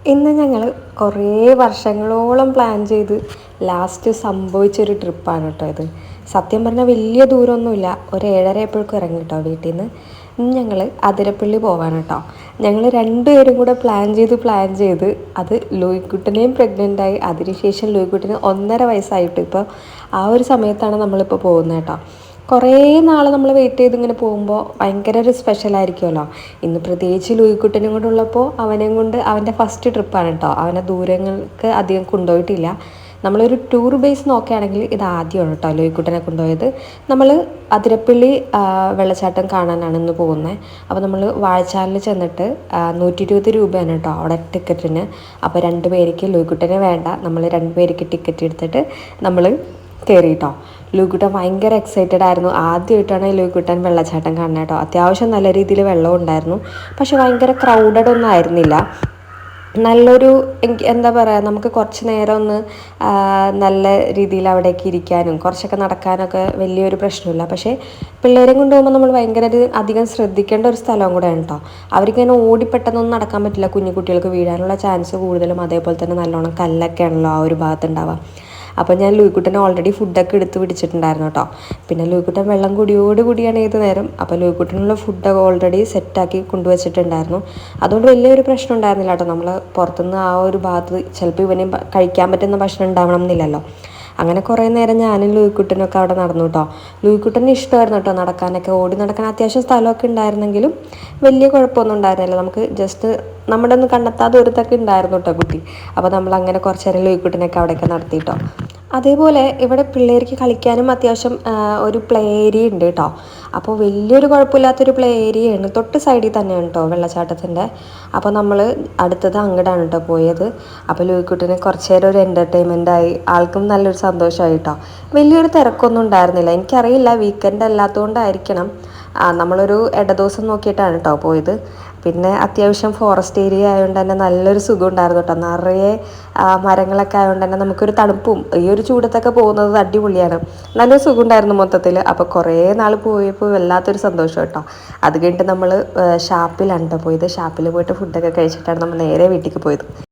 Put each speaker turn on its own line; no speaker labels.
ഇന്ന് ഞങ്ങൾ കുറേ വർഷങ്ങളോളം പ്ലാൻ ചെയ്ത് ലാസ്റ്റ് സംഭവിച്ചൊരു ട്രിപ്പാണ് കേട്ടോ ഇത്. സത്യം പറഞ്ഞാൽ വലിയ ദൂരമൊന്നുമില്ല, ഒരു 7:30 ഇറങ്ങി കേട്ടോ വീട്ടിൽ നിന്ന്. ഇന്ന് ഞങ്ങൾ അതിരപ്പള്ളി പോവാണ് കേട്ടോ. ഞങ്ങൾ രണ്ടുപേരും കൂടെ പ്ലാൻ ചെയ്ത് അത് ലൂയിക്കുട്ടനെയും പ്രഗ്നൻ്റായി. അതിനുശേഷം ലൂയിക്കുട്ടന് 1.5 വയസ്സായിട്ട് ഇപ്പോൾ ആ ഒരു സമയത്താണ് നമ്മളിപ്പോൾ പോകുന്നത് കേട്ടോ. കുറേ നാൾ നമ്മൾ വെയിറ്റ് ചെയ്ത് ഇങ്ങനെ പോകുമ്പോൾ ഭയങ്കര ഒരു സ്പെഷ്യലായിരിക്കുമല്ലോ. ഇന്ന് പ്രത്യേകിച്ച് ലൂയിക്കുട്ടനും കൂടെ ഉള്ളപ്പോൾ അവനെയും കൊണ്ട് അവൻ്റെ ഫസ്റ്റ് ട്രിപ്പാണ് കേട്ടോ. അവനെ ദൂരങ്ങൾക്ക് അധികം കൊണ്ടുപോയിട്ടില്ല. നമ്മളൊരു ടൂർ ബേസ് നോക്കുകയാണെങ്കിൽ ഇത് ആദ്യമാണ് കേട്ടോ ലൂയിക്കുട്ടനെ കൊണ്ടുപോയത്. നമ്മൾ അതിരപ്പള്ളി വെള്ളച്ചാട്ടം കാണാനാണ് ഇന്ന് പോകുന്നത്. അപ്പോൾ നമ്മൾ വാഴച്ചാലിൽ ചെന്നിട്ട് 120 രൂപയാണ് കേട്ടോ അവിടെ ടിക്കറ്റിന്. അപ്പോൾ 2 പേർക്ക്, ലൂയിക്കുട്ടനെ വേണ്ട, നമ്മൾ 2 പേർക്ക് ടിക്കറ്റ് എടുത്തിട്ട് നമ്മൾ കയറിയിട്ടോ. ലൂയിക്കുട്ടൻ ഭയങ്കര എക്സൈറ്റഡ് ആയിരുന്നു. ആദ്യമായിട്ടാണ് ലൂയിക്കുട്ടൻ വെള്ളച്ചാട്ടം കാണുന്നത് കേട്ടോ. അത്യാവശ്യം നല്ല രീതിയിൽ വെള്ളം ഉണ്ടായിരുന്നു, പക്ഷെ ഭയങ്കര ക്രൗഡഡ് ഒന്നും ആയിരുന്നില്ല. നല്ലൊരു എന്താ പറയുക, നമുക്ക് കുറച്ച് നേരം ഒന്ന് നല്ല രീതിയിൽ അവിടേക്ക് ഇരിക്കാനും കുറച്ചൊക്കെ നടക്കാനൊക്കെ വലിയൊരു പ്രശ്നമില്ല. പക്ഷേ പിള്ളേരെ കൊണ്ടുപോകുമ്പോൾ നമ്മൾ ഭയങ്കര അധികം ശ്രദ്ധിക്കേണ്ട ഒരു സ്ഥലവും കൂടെയാണ് കേട്ടോ. അവർക്കിങ്ങനെ ഓടിപ്പെട്ടെന്നൊന്നും നടക്കാൻ പറ്റില്ല, കുഞ്ഞു കുട്ടികൾക്ക് വീഴാനുള്ള ചാൻസ് കൂടുതലും. അതേപോലെ തന്നെ നല്ലോണം കല്ലൊക്കെ ആണല്ലോ ആ ഒരു ഭാഗത്തുണ്ടാവുക. അപ്പോൾ ഞാൻ ലൂയിക്കുട്ടനെ ഓൾറെഡി ഫുഡൊക്കെ എടുത്ത് പിടിച്ചിട്ടുണ്ടായിരുന്നു കേട്ടോ. പിന്നെ ലൂയിക്കുട്ടൻ വെള്ളം കൂടിയാണ് ഏത് നേരം. അപ്പോൾ ലൂയിക്കുട്ടനുള്ള ഫുഡൊക്കെ ഓൾറെഡി സെറ്റാക്കി കൊണ്ടുവച്ചിട്ടുണ്ടായിരുന്നു. അതുകൊണ്ട് വലിയൊരു പ്രശ്നം ഉണ്ടായിരുന്നില്ല കേട്ടോ. നമ്മൾ പുറത്തുനിന്ന് ആ ഒരു ഭാഗത്ത് ചിലപ്പോൾ ഇവന് കഴിക്കാൻ പറ്റുന്ന ഭക്ഷണം ഉണ്ടാവണം എന്നില്ലല്ലോ. അങ്ങനെ കുറേ നേരം ഞാനും ലൂയിക്കുട്ടനൊക്കെ അവിടെ നടന്നു കേട്ടോ. ലൂയിക്കുട്ടന് ഇഷ്ടമായിരുന്നു കേട്ടോ നടക്കാനൊക്കെ. ഓടി നടക്കാൻ അത്യാവശ്യം സ്ഥലമൊക്കെ ഉണ്ടായിരുന്നെങ്കിലും വലിയ കുഴപ്പമൊന്നും ഉണ്ടായിരുന്നില്ല. നമുക്ക് ജസ്റ്റ് നമ്മുടെ ഒന്ന് കണ്ടെത്താ ദൂരത്തൊക്കെ ഉണ്ടായിരുന്നു കേട്ടോ കുട്ടി. അപ്പോൾ നമ്മൾ അങ്ങനെ കുറച്ച് നേരം ലൂയിക്കുട്ടനൊക്കെ അവിടെയൊക്കെ നടത്തി കേട്ടോ. അതേപോലെ ഇവിടെ പിള്ളേർക്ക് കളിക്കാനും അത്യാവശ്യം ഒരു പ്ലേ ഏരിയ ഉണ്ട് കേട്ടോ. അപ്പോൾ വലിയൊരു കുഴപ്പമില്ലാത്തൊരു പ്ലേ ഏരിയയാണ്, തൊട്ട് സൈഡിൽ തന്നെയാണ് കേട്ടോ വെള്ളച്ചാട്ടത്തിൻ്റെ. അപ്പോൾ നമ്മൾ അടുത്തത് അങ്ങോട്ടാണ് കേട്ടോ പോയത്. അപ്പോൾ ലൂയിക്കുട്ടിന് കുറച്ച് നേരം ഒരു എൻ്റർടൈൻമെൻറ്റായി, ആൾക്കും നല്ലൊരു സന്തോഷമായി കേട്ടോ. വലിയൊരു തിരക്കൊന്നും ഉണ്ടായിരുന്നില്ല. എനിക്കറിയില്ല, വീക്കെൻഡ് അല്ലാത്തതുകൊണ്ടായിരിക്കണം. നമ്മളൊരു ഇടദിവസം നോക്കിയിട്ടാണ് കേട്ടോ പോയത്. പിന്നെ അത്യാവശ്യം ഫോറസ്റ്റ് ഏരിയ ആയതുകൊണ്ട് തന്നെ നല്ലൊരു സുഖം ഉണ്ടായിരുന്നു കേട്ടോ. നിറയെ മരങ്ങളൊക്കെ ആയതുകൊണ്ട് തന്നെ നമുക്കൊരു തണുപ്പും, ഈ ഒരു ചൂടത്തൊക്കെ പോകുന്നത് അടിപൊളിയാണ്. നല്ലൊരു സുഖം ഉണ്ടായിരുന്നു മൊത്തത്തിൽ. അപ്പോൾ കുറേ നാൾ പോയപ്പോൾ വല്ലാത്തൊരു സന്തോഷം കേട്ടോ. അത് കഴിഞ്ഞിട്ട് നമ്മൾ ഷാപ്പിലാണ് കേട്ടോ പോയത്. ഷാപ്പിൽ പോയിട്ട് ഫുഡൊക്കെ കഴിച്ചിട്ടാണ് നമ്മൾ നേരെ വീട്ടിലേക്ക് പോയത്.